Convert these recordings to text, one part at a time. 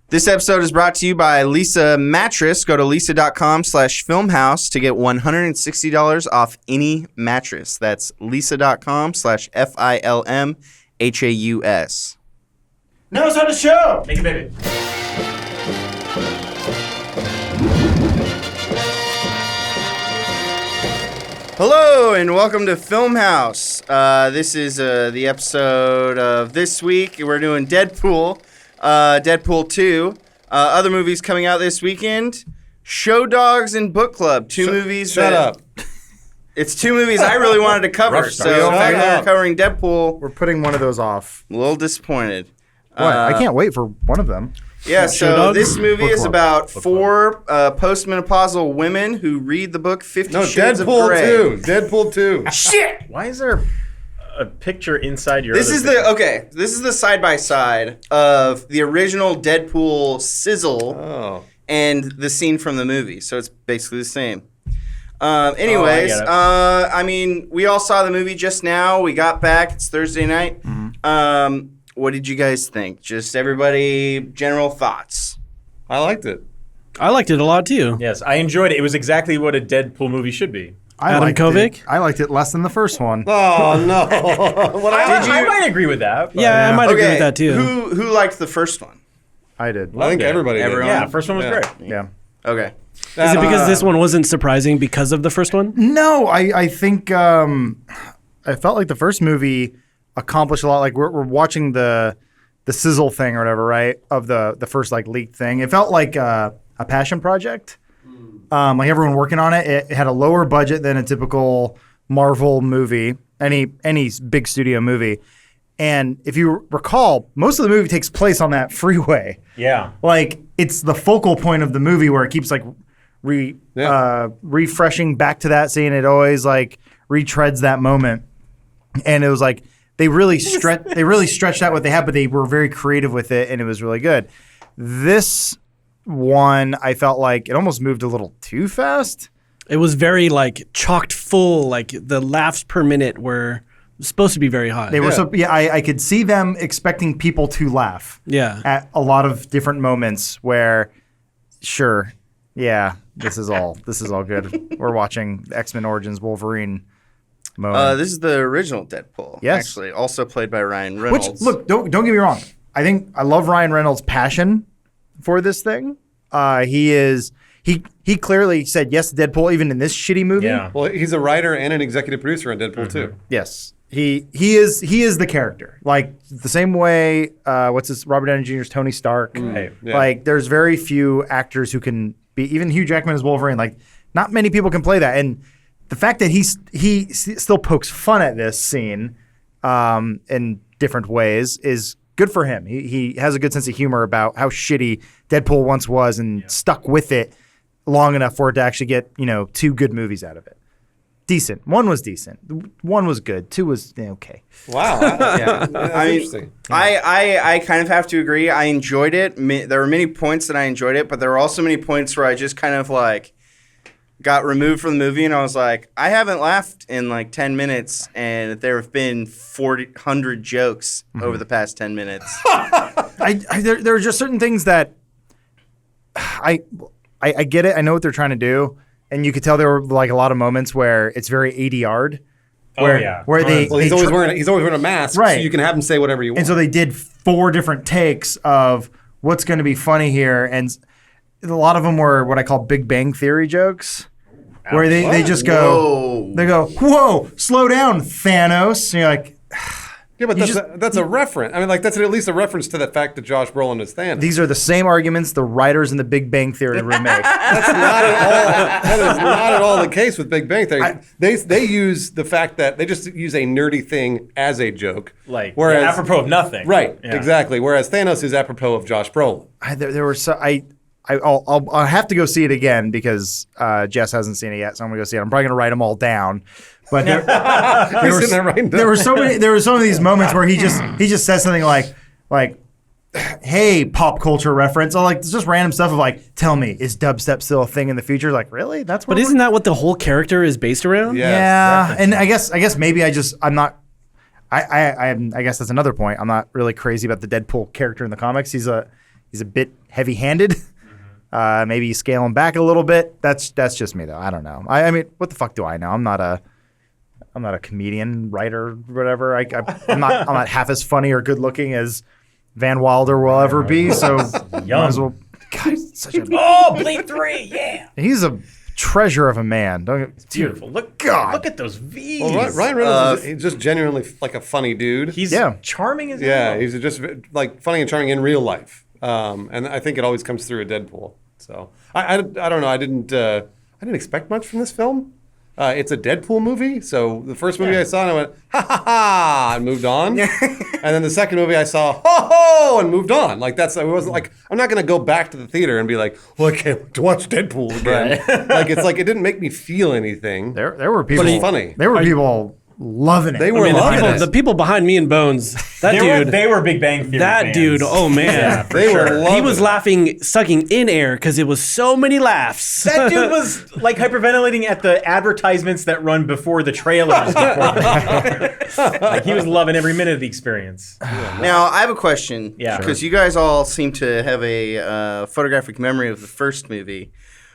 This episode is brought to you by Lisa Mattress. Go to lisa.com/filmhouse to get $160 off any mattress. That's lisa.com/FILMHAUS. Now it's on the show. Make it, baby. Hello and welcome to Filmhouse. This is the episode of this week. We're doing Deadpool. Deadpool 2. Other movies coming out this weekend. Show Dogs and Book Club. Two movies. Shut up. It's two movies I really wanted to cover. So the fact that we're covering Deadpool, We're putting one of those off. I'm a little disappointed. What? I can't wait for one of them. Yeah, Show so Dogs? this movie Book is Club. about four postmenopausal women who read the book 50 Shades of Grey. Deadpool 2. Shit! Why is there... A picture inside your. This is the side by side of the original Deadpool sizzle Oh. and the scene from the movie, so it's basically the same. I get it. I mean, we all saw the movie just now. We got back. It's Thursday night. Mm-hmm. What did you guys think? Just everybody, general thoughts. I liked it. I liked it a lot too. Yes, I enjoyed it. It was exactly what a Deadpool movie should be. Adam Kovic? I liked it less than the first one. Oh, no. I might agree with that. but- Yeah, I might agree with that too. Who liked the first one? I did. I think everybody did. Everyone? Yeah, first one was great. Yeah. Okay. Is it because this one wasn't surprising because of the first one? No, I think I felt like the first movie accomplished a lot. Like we're watching the sizzle thing or whatever, right? Of the first like leaked thing. It felt like a passion project. Like everyone working on it. It had a lower budget than a typical Marvel movie, any big studio movie. And if you recall, most of the movie takes place on that freeway. Yeah. Like it's the focal point of the movie where it keeps like refreshing back to that scene. It always like retreads that moment. And it was like they really stretched out what they had, but they were very creative with it, and it was really good. This one, I felt like it almost moved a little too fast. It was very like chocked full. Like the laughs per minute were supposed to be very high. They were I could see them expecting people to laugh. Yeah. At a lot of different moments where, sure, yeah, this is all good. We're watching X-Men Origins Wolverine. This is the original Deadpool. Yes. Actually, also played by Ryan Reynolds. Which, look, don't get me wrong. I love Ryan Reynolds' passion for this thing. He clearly said yes to Deadpool even in this shitty movie. Yeah. Well, he's a writer and an executive producer on Deadpool 2. Yes. He is the character. Like the same way Robert Downey Jr.'s Tony Stark. Hey, yeah. Like there's very few actors who can be, even Hugh Jackman as Wolverine, like not many people can play that. And the fact that he still pokes fun at this scene in different ways is good for him. He has a good sense of humor about how shitty Deadpool once was and stuck with it long enough for it to actually get, two good movies out of it. Decent. One was decent. One was good. Two was okay. Wow. Yeah. I mean, Interesting. I kind of have to agree. I enjoyed it. There were many points that I enjoyed it, but there were also many points where I just kind of like got removed from the movie, and I was like, I haven't laughed in like 10 minutes, and there have been 400 jokes over the past 10 minutes. There are just certain things that I get it. I know what they're trying to do, and you could tell there were like a lot of moments where it's very ADR'd. Where He's always wearing a mask, Right. so you can have him say whatever you want. And so they did 4 different takes of what's going to be funny here, and a lot of them were what I call Big Bang Theory jokes, where they just go, whoa, slow down, Thanos. And you're like, yeah, but that's a reference. I mean, like that's at least a reference to the fact that Josh Brolin is Thanos. these are the same arguments the writers in the Big Bang Theory remake. That is not at all the case with Big Bang Theory. They use the fact that they just use a nerdy thing as a joke, whereas apropos of nothing. Right, Yeah. exactly. Whereas Thanos is apropos of Josh Brolin. There were so I'll have to go see it again because Jess hasn't seen it yet, so I'm gonna go see it. I'm probably gonna write them all down. But there were so many of these moments where he just says something like, hey, pop culture reference, or like just random stuff of like, tell me, is dubstep still a thing in the future? Like, really? That's what? But isn't that what the whole character is based around? Yes, yeah, and I guess maybe I'm not. I guess that's another point. I'm not really crazy about the Deadpool character in the comics. he's a bit heavy-handed. Maybe you scale him back a little bit. That's just me though. I don't know. I mean, what the fuck do I know? I'm not a comedian, writer, whatever. I'm not half as funny or good looking as Van Wilder will ever be. So might as well. God, he's such a Blade 3, yeah. he's a treasure of a man. It's beautiful. Look at those V's. Well, Ryan Reynolds is just genuinely like a funny dude. He's charming as hell. He's just like funny and charming in real life. And I think it always comes through a Deadpool. So I don't know. I didn't expect much from this film. It's a Deadpool movie, so the first movie I saw, and I went ha ha ha, and moved on. And then the second movie I saw ho ho, and moved on. Like I wasn't like I'm not gonna go back to the theater and be like, well, I can't wait to watch Deadpool again. Like it's like it didn't make me feel anything. There were people. But it's funny. There were people loving it. They were loving it. The people behind me and Bones, they were Big Bang Theory fans. Dude, oh man, they were loving he was laughing, sucking in air because it was so many laughs. That dude was like hyperventilating at the advertisements that run before the trailers. Like he was loving every minute of the experience. Now I have a question. Yeah, because you guys all seem to have a photographic memory of the first movie.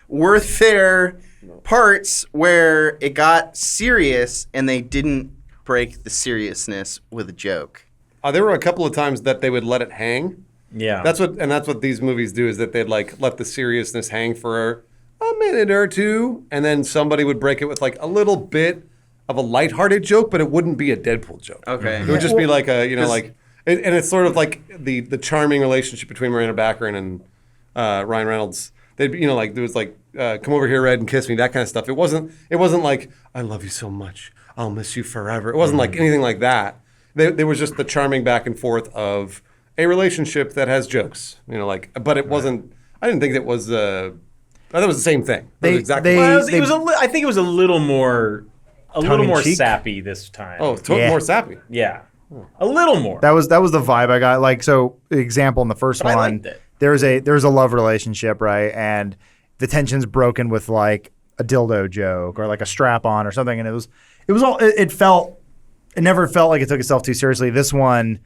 Were there parts where it got serious and they didn't break the seriousness with a joke? There were a couple of times that they would let it hang. Yeah, that's what these movies do, is that they'd like let the seriousness hang for a minute or two, and then somebody would break it with like a little bit of a lighthearted joke, but it wouldn't be a Deadpool joke. Okay, it would just be like a and it's sort of like the charming relationship between Miranda Baccarin and Ryan Reynolds. They'd like there was like come over here, Red, and kiss me, that kind of stuff. It wasn't like I love you so much, I'll miss you forever. It wasn't like anything like that. There was just the charming back and forth of a relationship that has jokes. But it wasn't. I didn't think it was. I thought it was the same thing. I think it was a little more tongue-in-cheek? sappy this time. Oh, more sappy. Yeah, a little more. That was the vibe I got. Like, so example in the first one. I liked it. There's a love relationship, right? And the tension's broken with like a dildo joke or like a strap on or something. And it never felt like it took itself too seriously. This one,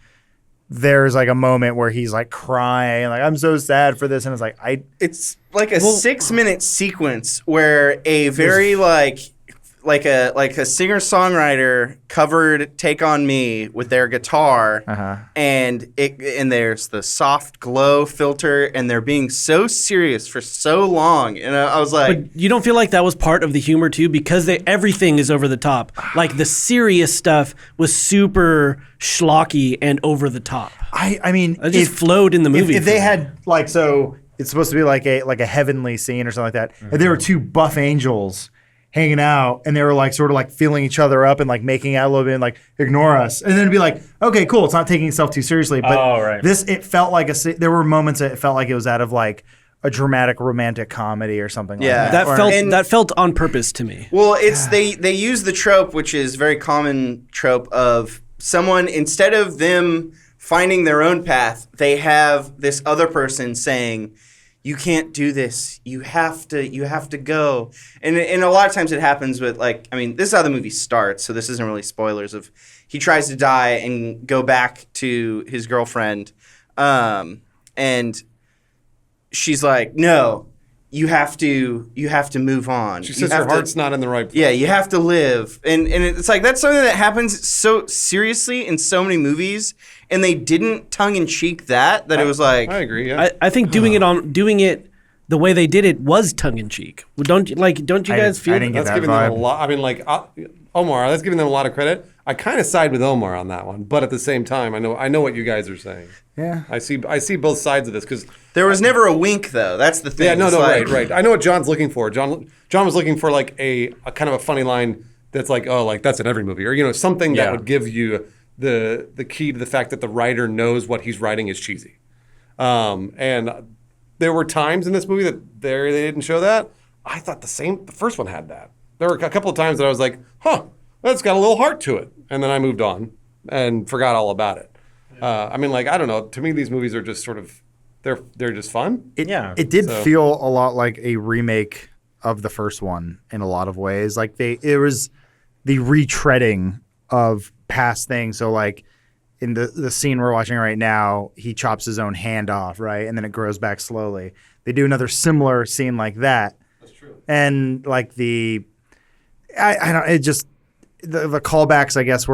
there's like a moment where he's like crying, like I'm so sad for this. And it's like a 6-minute sequence where a very like a singer-songwriter covered "Take on Me" with their guitar, and there's the soft glow filter, and they're being so serious for so long, and I was like, but you don't feel like that was part of the humor too, because everything is over the top. Like the serious stuff was super schlocky and over the top. I mean, it just flowed in the movie. If they had so it's supposed to be like a heavenly scene or something like that. If there were two buff angels hanging out and they were like sort of like feeling each other up and like making out a little bit and like ignore us, and then it'd be like, okay, cool, it's not taking itself too seriously. But it felt like there were moments that it felt like it was out of like a dramatic romantic comedy or something. Yeah, like that. That felt on purpose to me. Well, it's they use the trope, which is very common trope, of someone, instead of them finding their own path, they have this other person saying, you can't do this. You have to go. And a lot of times it happens with this is how the movie starts, so this isn't really spoilers of he tries to die and go back to his girlfriend, and she's like, no, you have to move on. She says her heart's not in the right place. Yeah, you have to live. And it's like that's something that happens so seriously in so many movies, and they didn't tongue-in-cheek that it was like... I agree, yeah. I think doing it the way they did it was tongue-in-cheek. Don't you guys feel that? That's giving them a lot... I mean, Omar, that's giving them a lot of credit. I kind of side with Omar on that one, but at the same time, I know what you guys are saying. Yeah. I see both sides of this, because... There was never a wink, though. That's the thing. Yeah, right. I know what John's looking for. John was looking for like a kind of a funny line that's like, oh, like that's in every movie, or something that would give you the key to the fact that the writer knows what he's writing is cheesy. And there were times in this movie that they didn't show that. I thought the first one had that. There were a couple of times that I was like, that's got a little heart to it, and then I moved on and forgot all about it. I don't know. To me, these movies are just sort of they're just fun. It did feel a lot like a remake of the first one in a lot of ways. Like it was the retreading of past things. So like in the scene we're watching right now, he chops his own hand off, right? And then it grows back slowly. They do another similar scene like that. That's true. And like I don't, it just, the callbacks, I guess,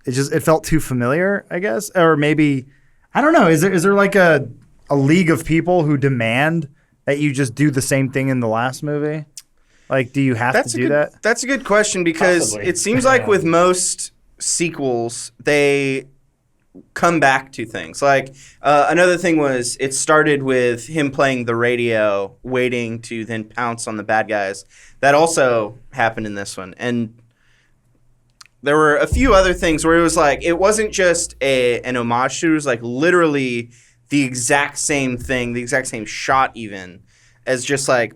it felt too familiar, I guess. Or maybe, I don't know, is there like a league of people who demand that you just do the same thing in the last movie? Like, do you have to do that? That's a good question because Possibly. it seems like with most sequels, they come back to things. Like, another thing was it started with him playing the radio, waiting to then pounce on the bad guys. That also happened in this one. And there were a few other things where it was like, it wasn't just an homage to, it was like literally the exact same thing, the exact same shot even, as just like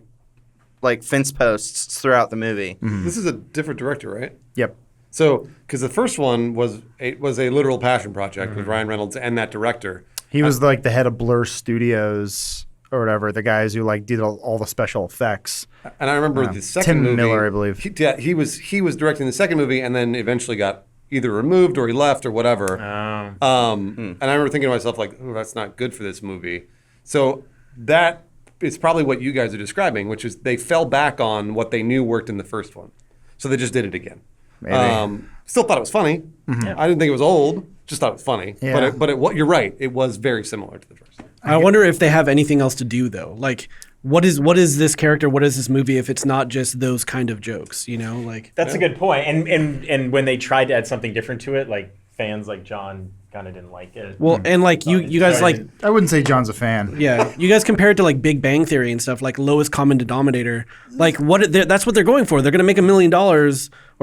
fence posts throughout the movie. This is a different director, right? Yep. So, because the first one was a literal passion project with Ryan Reynolds and that director. He was like the head of Blur Studios or whatever, the guys who like did all the special effects. And I remember the second Tim movie. Miller, I believe. He was directing the second movie and then eventually got either removed or he left or whatever. And I remember thinking to myself, like, oh, that's not good for this movie. So that is probably what you guys are describing, which is they fell back on what they knew worked in the first one. So they just did it again. Maybe. Still thought it was funny. I didn't think it was old. Just thought it was funny. Yeah. But you're right. It was very similar to the first. I wonder if they have anything else to do though. Like, what is this character? What is this movie if it's not just those kind of jokes? You know, like That's a good point. And when they tried to add something different to it, like fans like John kind of didn't like it. well, and like you guys like I wouldn't say John's a fan. yeah, you guys compare it to like Big Bang Theory and stuff, like lowest common denominator. Like that's what they're going for. They're going to make $1 million or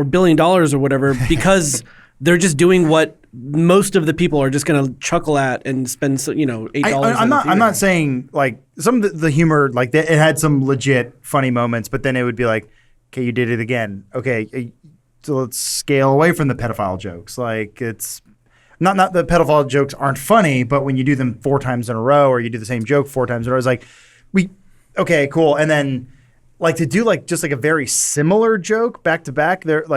$1 billion or whatever because they're just doing what most of the people are just going to chuckle at and spend $8. I'm not saying like some of the humor, like it had some legit funny moments, but then it would be like, okay, you did it again. Okay, so let's scale away from the pedophile jokes. Like it's not the pedophile jokes aren't funny, but when you do them 4 times in a row or you do the same joke 4 times in a row, it's like okay, cool. And then like to do like just like a very similar joke back to back, there's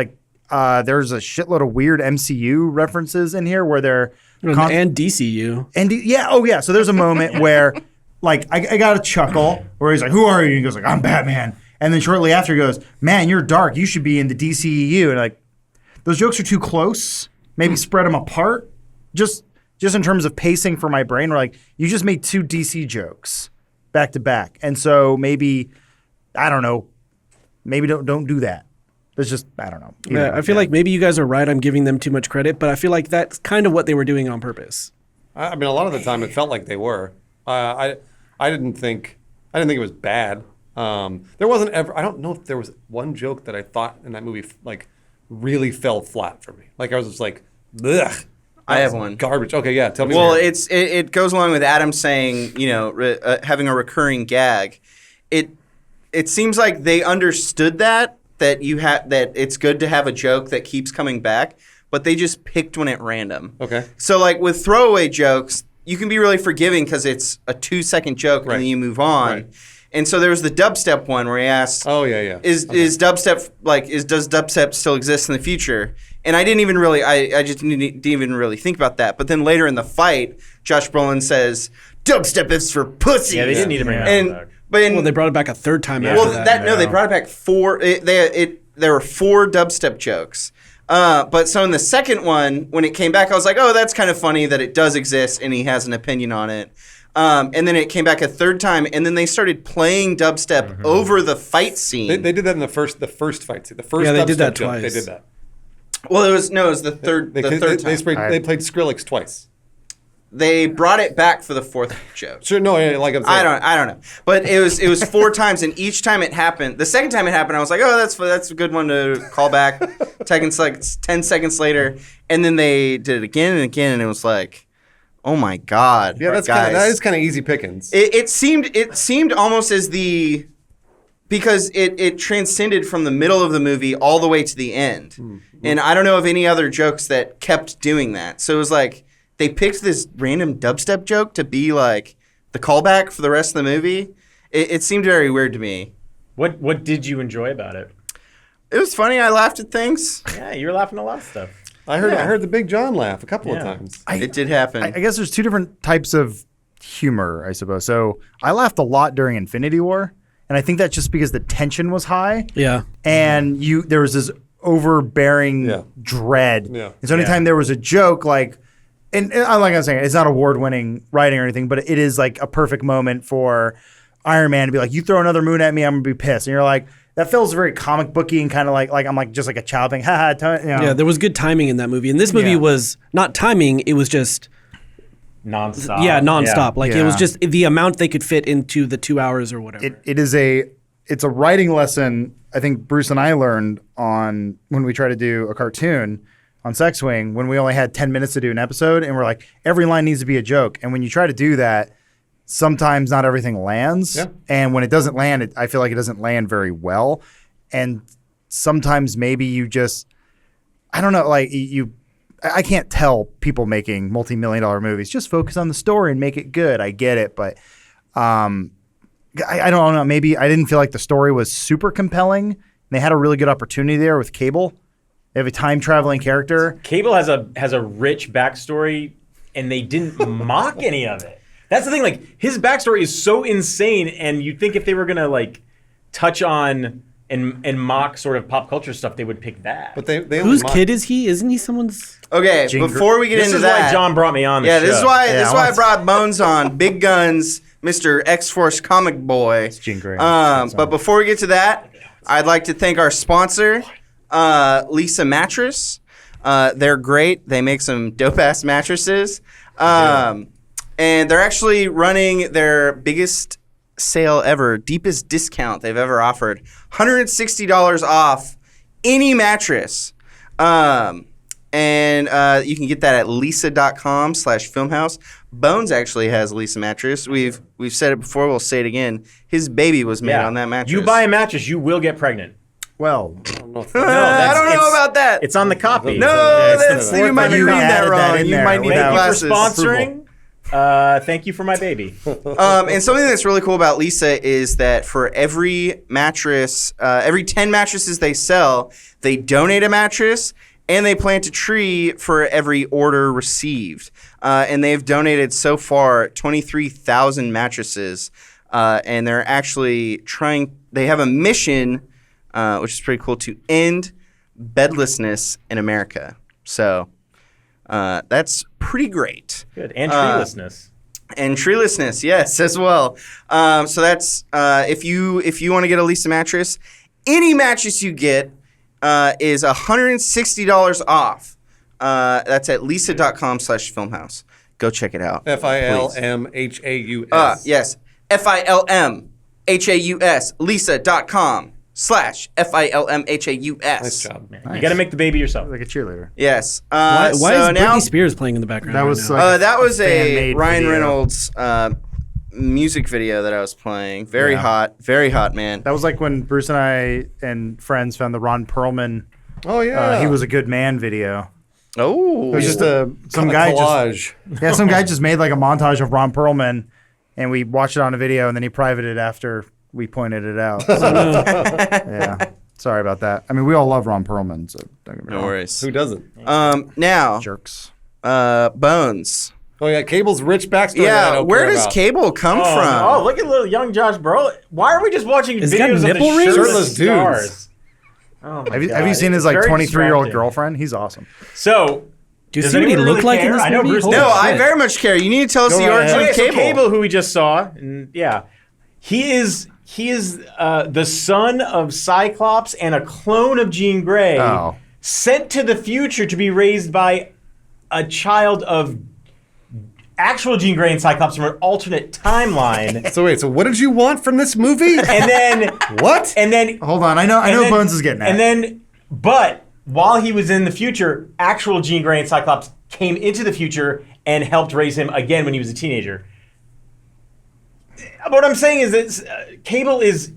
a shitload of weird MCU references in here where they're and DCU. And so there's a moment where like I got a chuckle where he's like, "Who are you?" And he goes like, "I'm Batman." And then shortly after he goes, "Man, you're dark. You should be in the DCEU." And like those jokes are too close. Maybe spread them apart. Just in terms of pacing for my brain, we're like, you just made 2 DC jokes back to back. And so maybe I don't know. Maybe don't do that. It's just, I don't know. Yeah, I feel like maybe you guys are right. I'm giving them too much credit, but I feel like that's kind of what they were doing on purpose. I mean, a lot of the time it felt like they were. I didn't think it was bad. There wasn't ever. I don't know if there was one joke that I thought in that movie like really fell flat for me. Like I was just like, ugh. I have one. Garbage. Okay, yeah. Tell me. Well, more. it goes along with Adam saying, having a recurring gag. It seems like they understood that it's good to have a joke that keeps coming back, but they just picked one at random. Okay. So like with throwaway jokes, you can be really forgiving because it's a 2-second joke and then you move on. Right. And so there was the dubstep one where he asked, "Oh yeah. Is dubstep does dubstep still exist in the future?" And I didn't even really, I just didn't even really think about that. But then later in the fight, Josh Brolin says, "Dubstep is for pussies." Yeah, they didn't need to bring that back. Well, they brought it back a third time after that. No, they brought it back 4. There were 4 dubstep jokes. But so in the second one, when it came back, I was like, oh, that's kind of funny that it does exist and he has an opinion on it. And then it came back a third time, and then they started playing dubstep over the fight scene. They did that in the first fight scene. The first they dubstep did that joke, twice. They did that. Well, it was the third time. They played Skrillex twice. They brought it back for the 4th joke. Sure, no, like I'm saying. I don't know, but it was 4 times, and each time it happened. The second time it happened, I was like, oh, that's a good one to call back. 10 seconds later, and then they did it again and again, and it was like, oh my god, Yeah, guys. that is kind of easy pickings. It seemed almost as because it transcended from the middle of the movie all the way to the end, and I don't know of any other jokes that kept doing that. So it was like they picked this random dubstep joke to be like the callback for the rest of the movie. It seemed very weird to me. What did you enjoy about it? It was funny. I laughed at things. Yeah, you were laughing at a lot of stuff. I heard the Big John laugh a couple of times. It did happen. I guess there's two different types of humor, I suppose. So I laughed a lot during Infinity War, and I think that's just because the tension was high. Yeah. And there was this overbearing dread. Yeah. And so anytime there was a joke, like, and like I was saying, it's not award-winning writing or anything, but it is like a perfect moment for Iron Man to be like, you throw another moon at me, I'm gonna be pissed. And you're like, that feels very comic booky and kind of like I'm like just like a child thing. Yeah, there was good timing in that movie. And this movie was not timing, it was just nonstop. Yeah, nonstop. Yeah. Like it was just the amount they could fit into the 2 hours or whatever. It's a writing lesson I think Bruce and I learned on when we tried to do a cartoon on Sex Wing when we only had 10 minutes to do an episode, and we're like, every line needs to be a joke. And when you try to do that, sometimes not everything lands. Yeah. And when it doesn't land, I feel like it doesn't land very well. And sometimes maybe you just, I don't know, like I can't tell people making multi-million-dollar movies, just focus on the story and make it good. I get it, but I don't know. Maybe I didn't feel like the story was super compelling. They had a really good opportunity there with Cable. They have a time-traveling character. Cable has a rich backstory, and they didn't mock any of it. That's the thing. Like, his backstory is so insane, and you'd think if they were gonna like touch on and mock sort of pop culture stuff, they would pick that. But they Whose kid is he? Isn't he someone's? Okay, Jean before we get this into is that, why John brought me on. The yeah, show. this is why Yeah, I brought Bones on. Big Guns, Mr. X-Force Comic Boy. It's Jean Grey. But before we get to that, I'd like to thank our sponsor, Lisa Mattress. They're great. They make some dope-ass mattresses. And they're actually running their biggest sale ever, deepest discount they've ever offered. $160 off any mattress. And you can get that at lisa.com/filmhouse. Bones actually has a Lisa mattress. We've said it before, we'll say it again. His baby was made on that mattress. You buy a mattress, you will get pregnant. Well, I don't know about that. It's on the copy. No, you might be reading that wrong. You might need Thank you glasses. for sponsoring. Thank you for my baby. And something that's really cool about Lisa is that for every mattress, every 10 mattresses they sell, they donate a mattress and they plant a tree for every order received. And they've donated so far 23,000 mattresses. And they're actually they have a mission, which is pretty cool, to end bedlessness in America. So that's pretty great. Good. And treelessness. And treelessness, yes, as well. So that's if you want to get a Lisa mattress, any mattress you get is $160 off. That's at lisa.com/filmhouse. Go check it out. FILMHAUS. Yes, FILMHAUS. Lisa.com/FILMHAUS. Nice job. Nice. You got to make the baby yourself. like a cheerleader. Yes. Why so is now Britney Spears playing in the background? That right was now? like that was a fan-made Ryan video. Reynolds music video that I was playing. Very hot, man. That was like when Bruce and I and friends found the Ron Perlman. Oh yeah. He was a good man video. Oh, It was just some Kinda guy collage. some guy just made like a montage of Ron Perlman, and we watched it on a video, and then he privated it after we pointed it out. So, yeah, sorry about that. I mean, we all love Ron Perlman, so don't get me no wrong. worries. Who doesn't? Now, Jerks. Bones. Oh yeah, Cable's rich backstory. that I Yeah, don't where care does about. Cable come Oh, from? look at little young Josh Brolin. Why are we just watching Has he got videos of nipple the rings? shirtless Shirtless dudes. stars? Oh my Have you God. seen his It's like very 23-year-old distracting. girlfriend? He's awesome. So, Do you does see what he anyone looked really like in care? this I know movie? Bruce Holy No, does. I shit. very much care. You need to tell us Go the right origin ahead. of So Cable. Cable, who we just saw, and yeah, he is the son of Cyclops and a clone of Jean Grey, Oh. sent to the future to be raised by a child of actual Jean Grey and Cyclops from an alternate timeline. So wait, so what did you want from this movie? And then What? And then Hold on, I know Bones is getting at. And then, but while he was in the future, actual Jean Grey and Cyclops came into the future and helped raise him again when he was a teenager. What I'm saying is that Cable is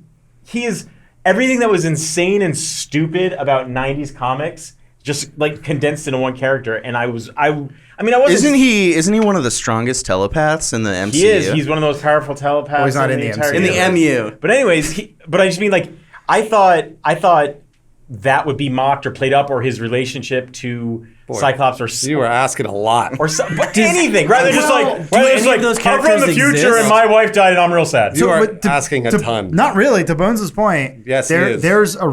everything that was insane and stupid about '90s comics, just like condensed into one character. And I wasn't. Isn't he one of the strongest telepaths in the MCU? He is. He's one of those powerful telepaths. Well, he's not in the entire MCU. in the universe. MU. But anyways, but I just mean like I thought that would be mocked or played up, or his relationship to Cyclops or You were asking a lot. or but anything rather than just Well, like do rather than any just of like those I'm from characters the future exist? and my wife died and I'm real sad. You are but asking a ton. Not really. To Bones' point, Yes, he is. there's a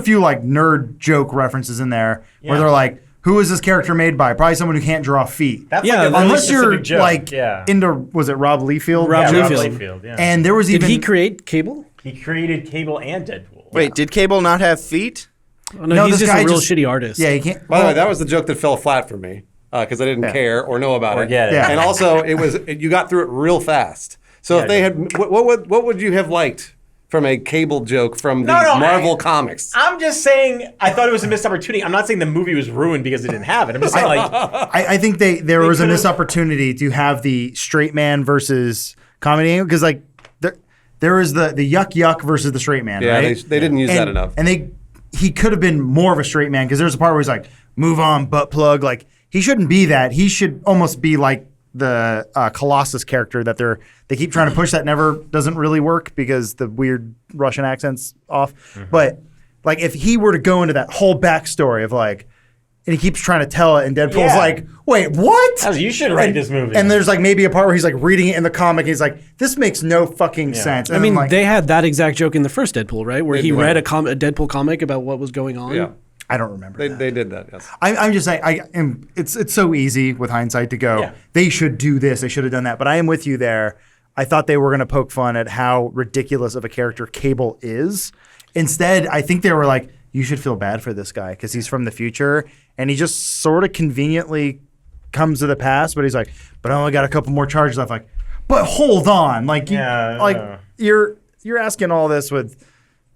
few like nerd joke references in there where Yeah. they're like, who is this character made by? Probably someone who can't draw feet. That's Yeah, like a really Unless you're specific joke. like yeah. into, was it Rob Liefeld? Rob yeah, Liefeld. Rob Liefeld, yeah. And there was Did even he create Cable? He created Cable and Deadpool. Wait, did Cable not have feet? Oh, no, No, he's this just a guy real just- shitty artist. yeah, he can't. By the way, well, that was the joke that fell flat for me because I didn't care or know about Or it. get it. Yeah. And also, you got through it real fast. So Yeah, if they I had, what would you have liked from a Cable joke from the No, Marvel comics? I'm just saying I thought it was a missed opportunity. I'm not saying the movie was ruined because it didn't have it. I'm just saying like I think there was a could've- missed opportunity to have the straight man versus comedy because like there was the yuck yuck versus the straight man. Yeah, right? they didn't use that enough. And he could have been more of a straight man because there's a part where he's like, move on, butt plug. Like he shouldn't be that. He should almost be like the Colossus character that they keep trying to push that never doesn't really work because the weird Russian accent's off. But like if he were to go into that whole backstory of like, and he keeps trying to tell it, and Deadpool's Yeah. like, wait, what? you should write this movie. And there's like maybe a part where he's like reading it in the comic, and he's like, this makes no fucking sense. And I mean, I'm like, they had that exact joke in the first Deadpool, right? Where They he did. read a Deadpool comic about what was going on. Yeah, I don't remember. that. they did that. Yes. I'm just saying, it's so easy with hindsight to go, Yeah. they should do this, they should have done that. But I am with you there. I thought they were going to poke fun at how ridiculous of a character Cable is. Instead, I think they were like, you should feel bad for this guy because he's from the future and he just sort of conveniently comes to the past, but he's like, but I only got a couple more charges left. Like, but hold on, like, Yeah. you're asking all this with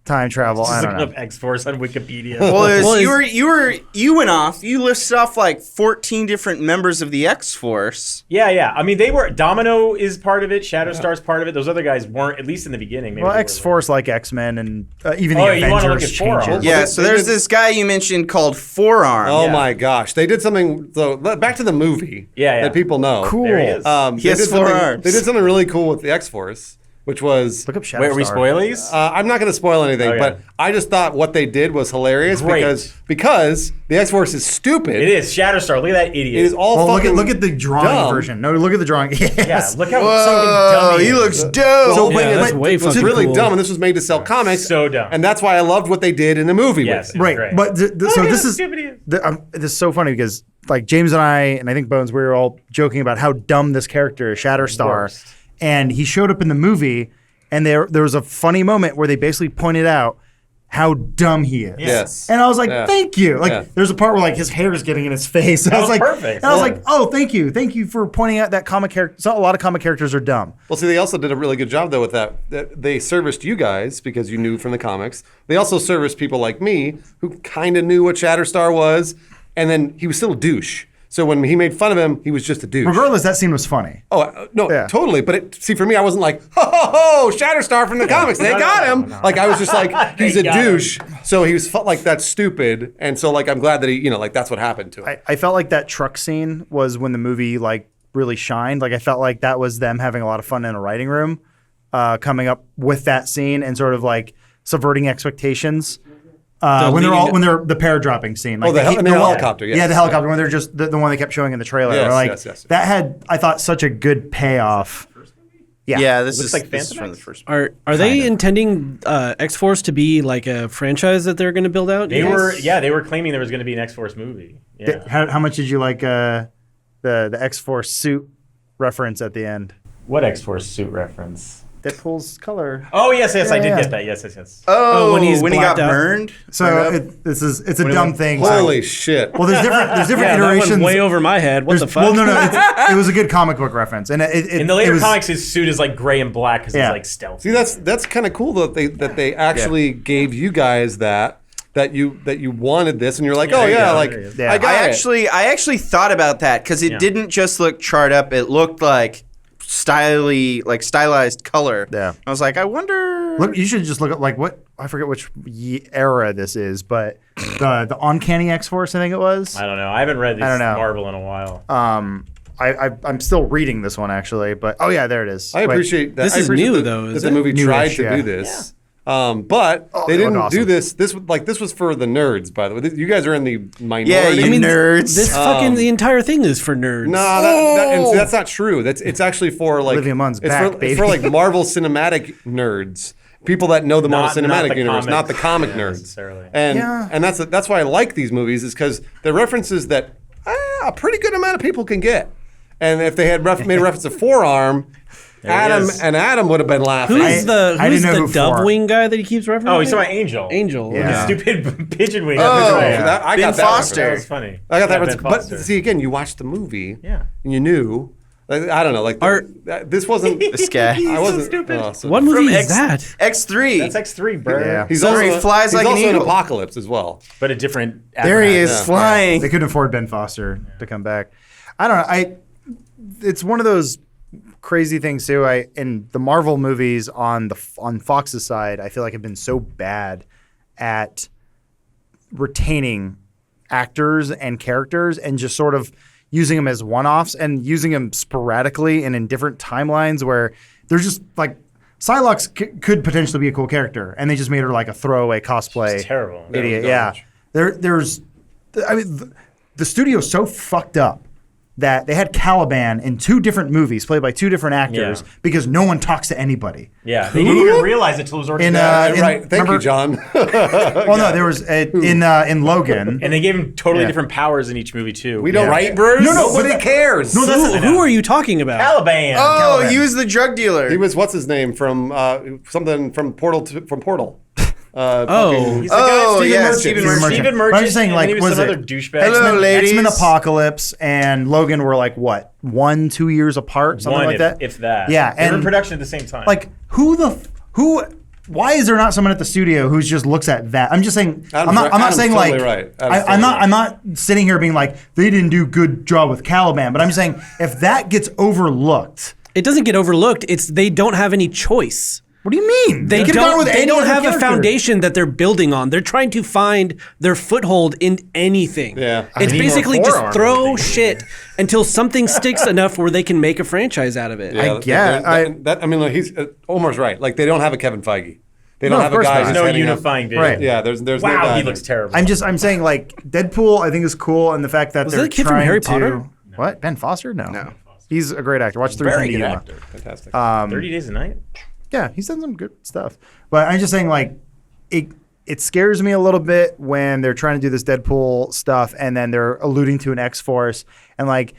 time travel. I Just don't looking know. up X-Force on Wikipedia. Well, Well, you went off. You listed off like 14 different members of the X-Force. yeah. I mean, they were Domino is part of it. Shatterstar's part of it. Those other guys weren't, at least in the beginning. Maybe Well, they were. X-Force like X-Men and even the Oh, you wanna look Avengers at Four changes. Arms. Yeah, they- so they there's did- this guy you mentioned called Forearm. Oh Yeah. my gosh, they did something. So back to the movie. Yeah. That people know. Cool. There he is. He has they did something- 4 arms. They did something really cool with the X-Force, which was. Look up Shatterstar. Wait, are we spoilies? I'm not going to spoil anything, Okay. but I just thought what they did was hilarious Great. because the X-Force is stupid. It is Shatterstar. Look at that idiot. It is all Well, fucking look at the drawing dumb. version. No, look at the drawing. Yeah, Yes. look how Whoa, fucking dumb he is. looks dope. So, Yeah, that's way it's fucking really cool. dumb, and this was made to sell comics. So dumb. and that's why I loved what they did in the movie Yes. with it. Right, Great. but so at this how is stupid he is. this is so funny because like James and I think Bones, we were all joking about how dumb this character is, Shatterstar, Worst. and he showed up in the movie, and there was a funny moment where they basically pointed out how dumb he is. Yes. And I was like, Yeah. thank you. Like, Yeah. there's a part where like his hair is getting in his face. And I was was like, perfect. And I was Yeah. like, oh, thank you for pointing out that comic character. So a lot of comic characters are dumb. Well, see, they also did a really good job though with that. They serviced you guys because you knew from the comics. They also serviced people like me who kind of knew what Shatterstar was, and then he was still a douche. So when he made fun of him, he was just a douche. Regardless, that scene was funny. Oh no, Yeah. totally. But see, for me, I wasn't like, ho ho ho, Shatterstar from the comics. They got him. Like I was just like, he's a got him. douche. So he was felt like that's stupid, and so like I'm glad that he, like that's what happened to him. I felt like that truck scene was when the movie like really shined. Like I felt like that was them having a lot of fun in a writing room, coming up with that scene and sort of like subverting expectations. When they're the paradropping scene, like Oh, the helicopter, yes. yeah, the helicopter when they're just the one they kept showing in the trailer. Yes, like yes. that had I thought such a good payoff. Yeah, this Looks is like this is Phantom from the X? first. Are they intending X-Force to be like a franchise that they're going to build out? They were claiming there was going to be an X-Force movie. Yeah. How much did you like the X-Force suit reference at the end? What X-Force suit reference? Deadpool's color. Oh, yes, I did Yeah. get that. Yes. Oh, when he's when he got blacked out? burned. So it's a dumb thing. Holy shit! Well, there's different Yeah, that iterations. went way over my head. What the There's- fuck? Well, no, it was a good comic book reference, and In the later comics, his suit is like gray and black because Yeah. he's like stealth. See, that's kind of cool that they actually gave you guys that you wanted this, and you're like, Yeah, oh there you yeah, go, like there you go. I got I it. actually thought about that because it Yeah. didn't just look charred up; it looked like stylized color. Yeah. I was like, I wonder. Look, you should just look at like what I forget which era this is, but the Uncanny X-Force, I think it was. I don't know. I haven't read this I don't know. Marvel in a while. I'm still reading this one actually, but oh yeah, there it is. I appreciate that. This I is appreciate new, that, though, That is the it? movie tried Newish, to yeah. do this. But they they didn't look do awesome. this. This was for the nerds, by the way. You guys are in the minority. Yeah, you nerds. This fucking the entire thing is for nerds. No, and that's not true. It's actually for like Olivia Munn's it's back, for, baby. It's for like Marvel Cinematic nerds, people that know the Marvel Not Cinematic the Universe, comic. not the comic Yeah, nerds. necessarily. And that's why I like these movies is because they're references that a pretty good amount of people can get. And if they had made a reference to Forearm, Adam would have been laughing. Who's the I didn't know who dove for. wing guy that he keeps referencing? Oh, he's talking about Angel. Angel. Yeah. The stupid pigeon wing. Oh, That's right. I Ben got that Foster. That reference. was funny. I got that Yeah, reference. Ben But Foster. see, again, you watched the movie. Yeah. And you knew. Like, I don't know. Like this wasn't. This guy. I wasn't. so stupid. oh, so- What movie From is that? X3. That's X3, bro. Yeah. He's So also he flies like an also in eagle. Apocalypse as well. But a different. There he is Yeah. flying. They couldn't afford Ben Foster to come back. I don't know. It's one of those crazy things too. In the Marvel movies on Fox's side, I feel like have been so bad at retaining actors and characters and just sort of using them as one-offs and using them sporadically and in different timelines where they're just like Psylocke could potentially be a cool character, and they just made her like a throwaway cosplay. She's terrible. Idiot. No, Yeah. no. There's the studio's so fucked up that they had Caliban in 2 different movies played by 2 different actors Yeah. because no one talks to anybody. Yeah. They didn't even realize it till it was already In, done. Right. Thank remember- you, John. Well, no, there was in Logan. And they gave him totally Yeah. different powers in each movie, too. We don't Yeah. write, Bruce. No, no, Nobody but- cares. No, that's Who are you talking about? Caliban. Oh, Caliban. he was the drug dealer. He was what's his name from something from Portal. Oh. He's the guy, Stephen Merchant. Stephen Merchant. Stephen But I'm Merchant. just saying, and like, then he was was some it- other douchebag. Hello, ladies. X-Men Apocalypse and Logan were like what 1-2 years apart, something One, like that. if that. Yeah, They were in and production at the same time. like why is there not someone at the studio who just looks at that? I'm just saying. I'm not Adam's saying totally like. right. I'm not sitting here being like they didn't do a good job with Caliban, but I'm saying if that gets overlooked, It doesn't get overlooked. It's they don't have any choice. what do you mean? They could've gone don't. with They any don't other have a character. foundation that they're building on. They're trying to find their foothold in anything. Yeah. It's need basically more just forearm, I throw think. shit until something sticks enough where they can make a franchise out of it. I get- I mean, like, he's Omar's right. Like they don't have a Kevin Feige. They don't No, have of a course guy. not. who's There's no heading up- unifying vision. Right. Yeah, there's no Wow, guy he there. looks terrible. I'm saying like Deadpool. I think is cool, and the fact that Was they're that a kid from trying Harry to. Potter? What Ben Foster? No. No. He's a great actor. Watch Very 300 good Yuma. actor. Fantastic. 30 Days a Night? Yeah, he's done some good stuff. But I'm just saying, like, it scares me a little bit when they're trying to do this Deadpool stuff and then they're alluding to an X-Force and, like,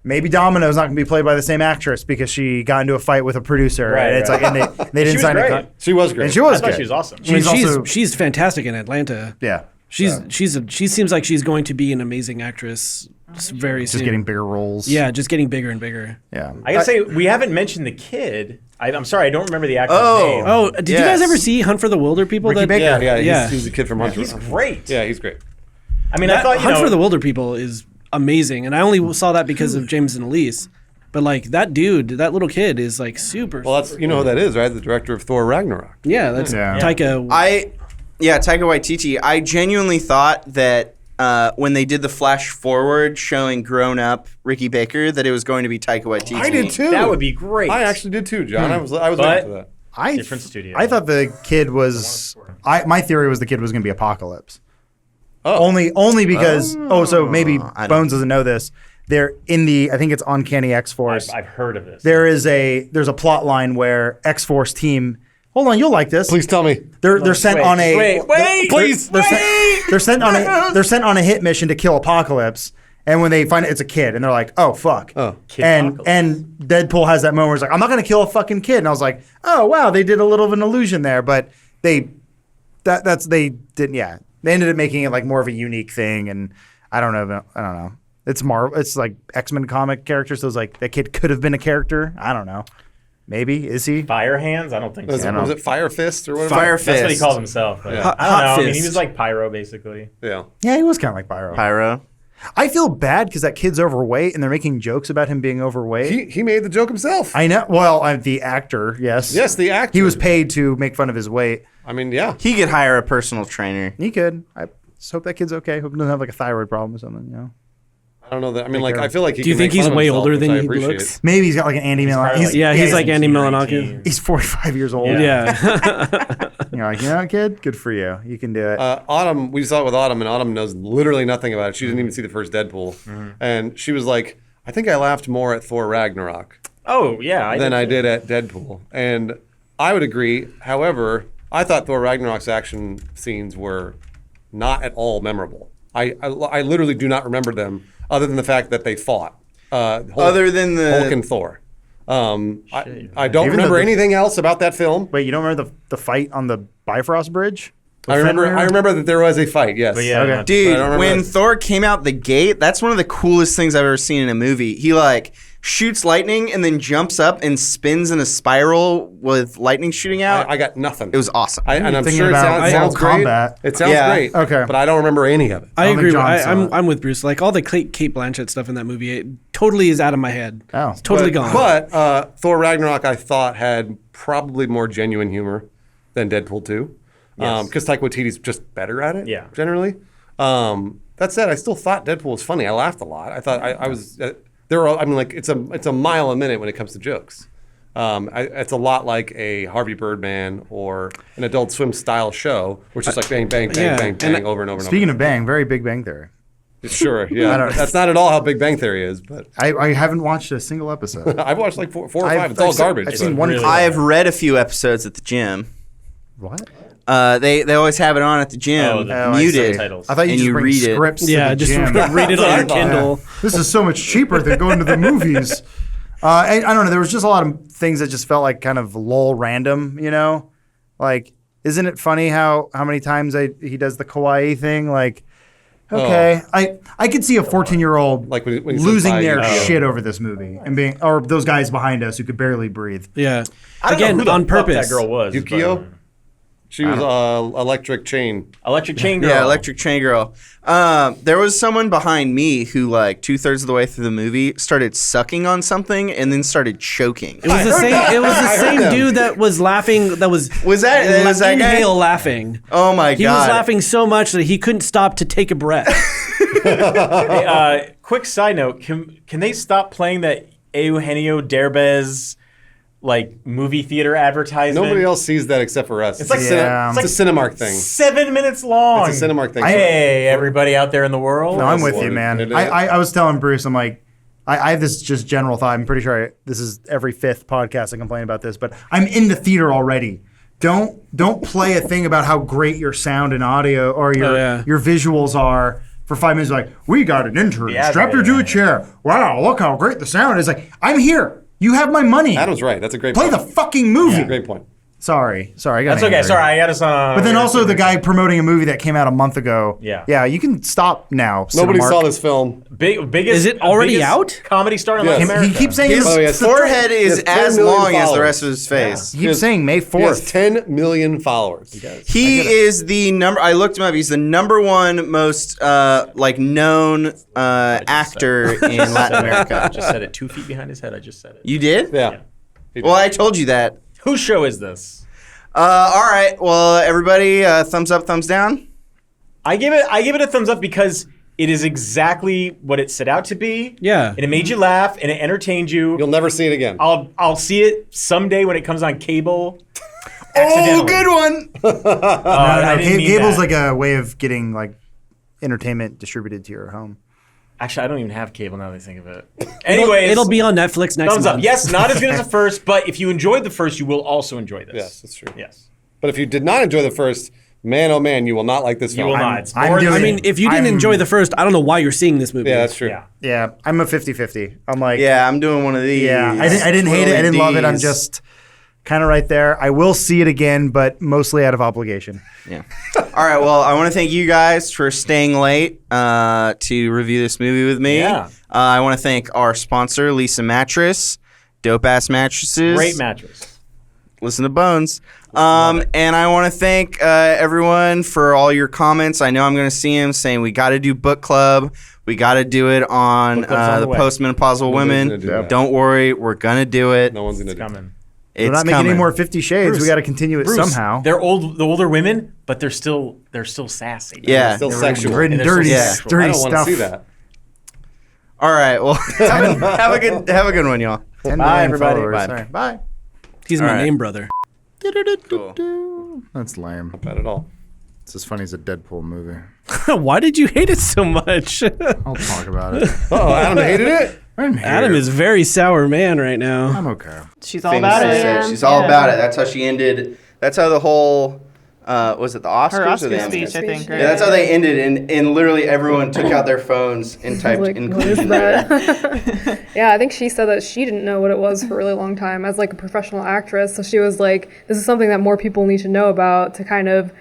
maybe Domino's not going to be played by the same actress because she got into a fight with a producer. Right, and it's right. like, and they She didn't was sign great. a she was great. And she was I thought good. she was awesome. I mean, She's also- she's fantastic in Atlanta. Yeah. She seems like she's going to be an amazing actress very soon. Just getting bigger roles. Yeah, just getting bigger and bigger. Yeah. I gotta say, we haven't mentioned the kid. I'm sorry, I don't remember the actor's Oh. name. Oh, did you guys Yes. ever see Hunt for the Wilder People? Ricky Baker. yeah, Yeah. He's a kid from Hunter. He's great. Yeah, he's great. I mean, I thought, Hunt for the Wilder People is amazing, and I only saw that because of James and Elise. But like that dude, that little kid is like super. Well, that's you know who that is, right? The director of Thor Ragnarok. yeah, that's Yeah. Taika. Taika Waititi. I genuinely thought that when they did the flash forward showing grown up Ricky Baker, that it was going to be Taika Waititi. I did too. That would be great. I actually did too, John. I was But- waiting for that. Different studio. I thought the kid was. My theory was the kid was going to be Apocalypse. Oh. Only because. So maybe I don't- Bones doesn't know this. They're in the. I think it's Uncanny X-Force. I've heard of this. There's a plot line where X-Force team. Hold on, you'll like this. Please tell me. They're sent on a. Wait, Please. They're sent on a hit mission to kill Apocalypse. And when they find it's a kid, and they're like, "Oh fuck!" Oh. And Deadpool has that moment where he's like, "I'm not gonna kill a fucking kid," and I was like, "Oh wow, they did a little of an illusion there," but they didn't. Yeah, they ended up making it like more of a unique thing, and I don't know. It's Marvel. It's like X-Men comic characters. So it's like that kid could have been a character. I don't know. Maybe is he? Fire Hands? I don't think Was, so. it, was it Fire Fist or whatever? Fire That's what he Fist. calls himself. But Yeah. I don't know. I mean, he Fist. was like Pyro, basically. Yeah. Yeah, he was kind of like Pyro. Pyro. I feel bad because that kid's overweight, and they're making jokes about him being overweight. He made the joke himself. I know. Well, the actor, yes. Yes, the actor. He was paid to make fun of his weight. I mean, yeah. He could hire a personal trainer. He could. I just hope that kid's okay. Hope he doesn't have like a thyroid problem or something. You know. I don't know that. I mean, like, I feel like he Do you can think make he's fun of way himself, older which than I he appreciate. looks? Maybe he's got like an Andy Millan. Probably like Yeah, he's like Andy 18, Milonakis. 19. He's 45 years old. Yeah. You're like, you know, kid, good for you. You can do it. Autumn, we saw it with Autumn, and Autumn knows literally nothing about it. She didn't even see the first Deadpool, and she was like, "I think I laughed more at Thor Ragnarok Oh yeah, than I did at Deadpool," and I would agree. However, I thought Thor Ragnarok's action scenes were not at all memorable. I literally do not remember them, other than the fact that they fought. Other than the Hulk and Thor. I don't Even remember the- anything else about that film. Wait, you don't remember the fight on the Bifrost Bridge? I remember that there was a fight. Yes. But yeah, Okay. not- Dude, I don't remember when that. Thor came out the gate, that's one of the coolest things I've ever seen in a movie. He like shoots lightning and then jumps up and spins in a spiral with lightning shooting out. I got nothing. It was awesome. And I'm thinking sure it about sounds Mortal great. Kombat. It sounds Yeah. great. Okay. But I don't remember any of it. I don't agree. think John saw it. I'm with Bruce. Like all the Kate Blanchett stuff in that movie, it totally is out of my head. Oh. It's totally gone. But Thor Ragnarok, I thought, had probably more genuine humor than Deadpool 2. Yes. Because Taika Waititi's just better at it, Yeah. generally. That said, I still thought Deadpool was funny. I laughed a lot. I thought I was... there were, I mean, like, it's a mile a minute when it comes to jokes. It's a lot like a Harvey Birdman or an Adult Swim style show, which is like bang, bang, bang, Yeah. bang, bang, over and over and Speaking of Bang, very Big Bang Theory. over. Sure, yeah. That's not at all how Big Bang Theory is, but I haven't watched a single episode. I've watched like four or five. It's all garbage. I've seen but- one. really- I have read a few episodes at the gym. What? They always have it on at the gym, Oh, the- I muted. see. Titles. I thought you And just you bring read it. scripts. yeah, to the just gym. read it on your Yeah. Kindle. This is so much cheaper than going to the movies. I don't know. There was just a lot of things that just felt like kind of lol random, you know? Like, isn't it funny how many times he does the kawaii thing? Like, okay. I could see a 14-year-old Like when he says losing bye, their you- shit over this movie and being, or those guys behind us who could barely breathe. Yeah. I don't know Again, who the on fuck purpose. that girl was. Yukio? but- She was Electric Chain. Electric Chain Girl. Yeah, Electric Chain Girl. There was someone behind me who, like, 2/3 of the way through the movie, started sucking on something and then started choking. It was the same. It was the same them. dude that was laughing. That was Was that guy? inhale laughing. Oh my He god! was laughing so much that he couldn't stop to take a breath. Hey, quick side note: can they stop playing that Eugenio Derbez like movie theater advertisement? Nobody else sees that except for us. It's like Yeah. it's a Cinemark thing. 7 minutes long. It's a Cinemark thing. Hey, everybody out there in the world. No, I'm with What you, it- man. it is. I was telling Bruce, I'm like, I have this just general thought. I'm pretty sure this is every fifth podcast I complain about this, but I'm in the theater already. Don't play a thing about how great your sound and audio or your visuals are for 5 minutes. Like, we got an intern. Yeah, Strap you to a chair. Wow, look how great the sound is. Like, I'm here. You have my money. Adam's right. That's a great Play point. the fucking movie. That's a great point. Sorry. I got That's okay. angry. Sorry, I got us on. But then also the guy promoting a movie that came out a month ago. Yeah. Yeah, you can stop now. Nobody Cinemark. saw this film. biggest. Is it already biggest out? Comedy star in Yes. Latin America. He keeps saying His Oh, yeah. forehead is He has 10 as million long as the followers. rest of his face. He keeps saying May He has 4th. 10 million followers. He is the number. I looked him up. He's the number one most known actor in Latin I America. just said it 2 feet behind his head. I just said it. You did? Yeah. Well, I told you that. Whose show is this? All right. Well, everybody, thumbs up, thumbs down. I give it a thumbs up because it is exactly what it set out to be. Yeah. And it made you laugh and it entertained you. You'll never see it again. I'll see it someday when it comes on cable. Oh, Accidentally. good one. I didn't mean Cable's that. like a way of getting like entertainment distributed to your home. Actually, I don't even have cable now that I think of it. Anyways, It'll be on Netflix next thumbs month. up. Yes, not as good as the first, but if you enjoyed the first, you will also enjoy this. Yes, that's true. Yes. But if you did not enjoy the first, man, oh man, you will not like this You film. will not. It's I'm more doing than- I mean, if you didn't I'm- enjoy the first, I don't know why you're seeing this movie. Yeah, that's true. Yeah. Yeah, I'm a 50-50. I'm like, Yeah, I'm doing one of these. yeah, I didn't hate it. I didn't love it. I'm D's. just kind of right there. I will see it again, but mostly out of obligation. Yeah. All right. Well, I want to thank you guys for staying late to review this movie with me. Yeah. I want to thank our sponsor, Lisa Mattress, dope ass mattresses. Great mattress. Listen to Bones. And I want to thank everyone for all your comments. I know I'm going to see them saying we got to do book club. We got to do it on Book club's on the the way. postmenopausal women. gonna do that. Don't worry, we're going to do it. No one's going to do it. Coming. It's We're not making coming. any more 50 Shades. Bruce, we got to continue it Bruce, somehow. They're the older women, but they're still sassy. Yeah. Still They're sexual. Gritty, and they're dirty, still Yeah. sexual. dirty I don't want to stuff. see that. All right. Well, have a good one, y'all. 10 Bye, million everybody. followers. Bye. All right, bye. He's All my right. name brother. Cool. That's lame. Not bad at all. It's as funny as a Deadpool movie. Why did you hate it so much? I'll talk about it. Oh, Adam hated it. Adam is a very sour man right now. I'm okay. She's all Famous about it. said she's all about it. That's how she ended. That's how the whole. Was it the Oscars Her or Oscar the speech, Emmys? I think. Yeah, that's how they ended, and literally everyone took out their phones and typed Like, what is inclusion there. that? Yeah, I think she said that she didn't know what it was for a really long time as like a professional actress. So she was like, this is something that more people need to know about to kind of